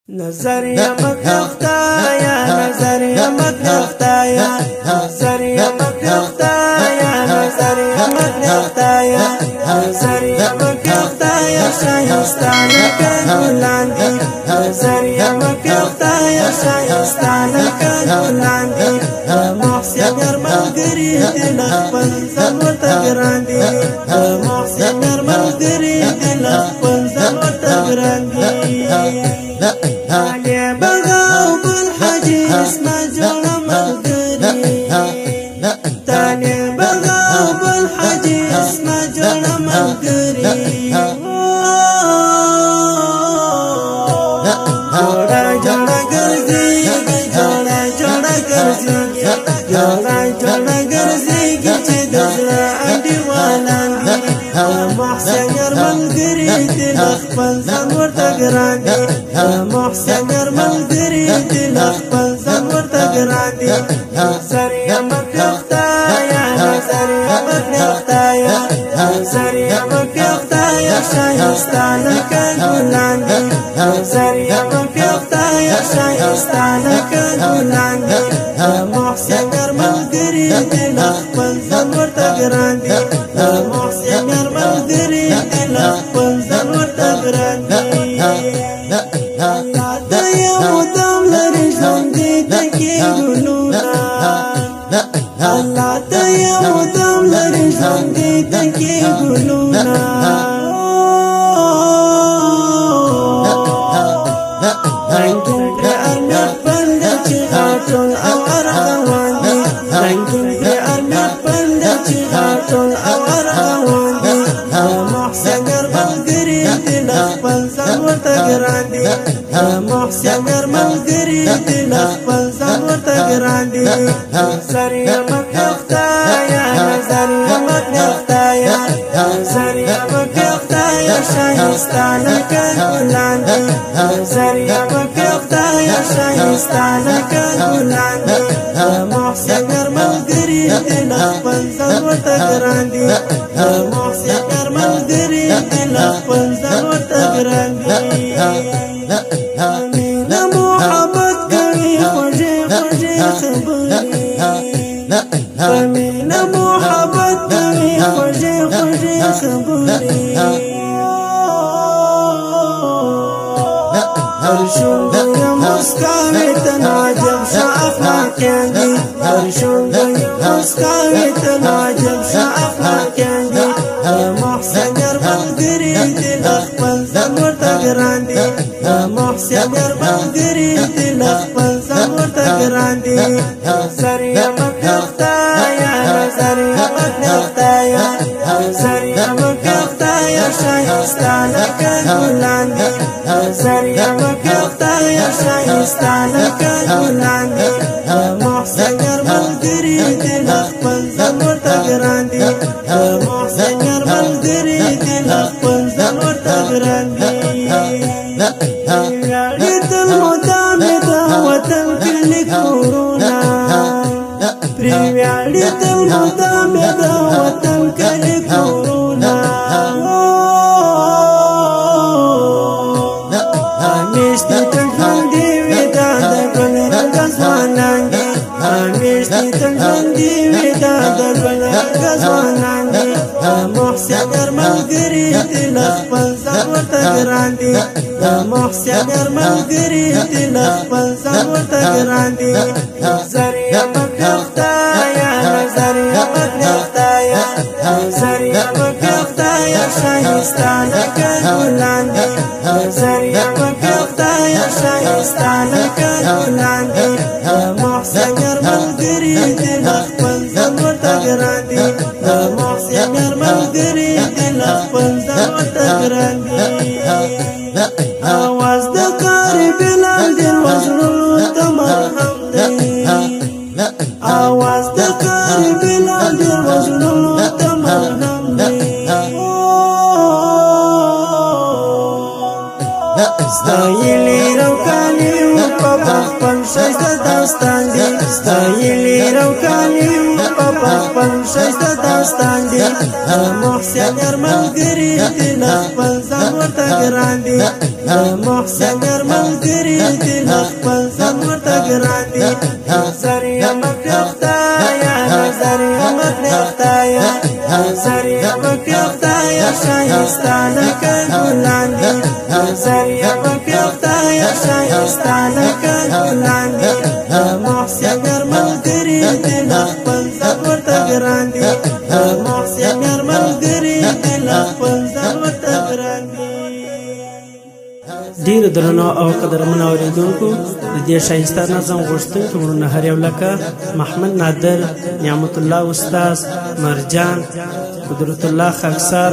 نظریه مکه خدایا نظریه مکه خدایا نظریه مکه خدایا نظریه مکه خدایا نظریه مکه خدایا شایستانه ګلان دي نظریه مکه خدایا شایستانه ګلان دي محسن ملګری دل خپل ځان ورته ګران دي محسن ملګری دل خپل ځان ورته ګران دي علي بغاو بالحجي اسمه جوړه ملګری تاني بغاو بالحجي اسمه جوړه ملګری جوړه جوړه ګرځي جوړه جوړه ګرځي جوړه جوړه ګرځي چې د زړه انډیوالان دي محسن ملګری دل خپل ځان ورته ګران دي محسن ملګری دل خپل ځان ورته ګران دي نظریه مکه خدایا نظریه مکه خدایا نظریه مکه خدایا شایستانه ګلان دي نظریه مکه خدایا شایستانه ګلان دي محسن ملګری دل خپل ځان ورته ګران دي محسن ملګری دل خپل ځان ورته ګران دي یاد یو دم لري ژوند دې تکي ګلونه الله ته یو دم لري ژوند دې تکي ګلونه رنگین پر ارمیت بند چې غاټول او ارغوان دي رنگین پر ارمیت بند چې غاټول او ارغوان دي محسن ملګری دل خپل ځان ورته ګران دي محسن ملګری دل خپل ځان ورته ګران دي نظریه مکه خدایا نظریه مکه خدایا نظریه مکه خدایا شایستانه ګلان دي نظریه مکه خدایا شایستانه ګلان دي محسن ملګری دل خپل ځان ورته ګران دي محسن ملګری دل خپل ځان ورته ګران دي مینه محبت کوي خوږې خوږې خبرې مینه محبت کوي خوږې خوږې خبرې هر شونډه مسکاوي ته عجب شه اخلاقیان دي هر شونډه مسکاوي ته عجب شه اخلاقیان دي محسن ملګری دل خپل ځان ورته ګران دي محسن ملګری دل خپل ځان ورته ګران دي نظریه مکه خدایا نظریه مکه خدایا نظریه مکه خدایا شایستانه ګلان دي نظریه مکه خدایا شایستانه ګلان دي محسن ملګری دل خپل ځان ورته ګران دي محسن ملګری دل خپل ځان ورته ګران دي یاري تل مدام د وطن کلی کورونه پریویاړي تل مدام د وطن کلی کورونه همیشتي تل ژوندي وي دا د ګل رنګ ځوانان دي همیشتي تل ژوندي وي دا د ګل رنګ ځوانان دي محسن ملګری دل خپل ځان ورته ګران دي محسن ملګری دل خپل ځان ورته ګران دي نظریه مکه خدایا نظریه مکه خدایا نظریه مکه خدایا شایستانه ګلان دي نظریه مکه خدایا شایستانه ګلان دي محسن ملګری دل خپل ځان ورته ګران دي محسن ملګری دل خپل ځان ورته ګران دي اواز د قاری بلال دل وزرونو ته مرهم دی اواز د قاری بلال دل وزرونو ته مرهم دی ستایلی روکانی په خپل ښایسته داستان دی ستایلی روکانی په خپل ښایسته داستان دی محسن یار ملګري دي له خپل ځان ورته ګران دي محسن یار ملګري دي له خپل ځان ورته ګران دي نظر یې مکړه خدایه نظر یې مکړه خدایه نظر یې مکړه خدایه ښایسته لکه ګلان دي نظر یې مکړه خدایه ښایسته لکه ګلان دي محسن یار ملګري دي له خپل ځان ورته ګران دي محسن یار ملګري دي له خپل ځان ورته ګران دي. ډېر درنو او قدرمنو اورېدونکو د دې ښایسته نظم غوښتونکي وروڼه هر یو لکه محمد نادر، نعمت الله استاذ، مرجان، قدرت الله خاکسار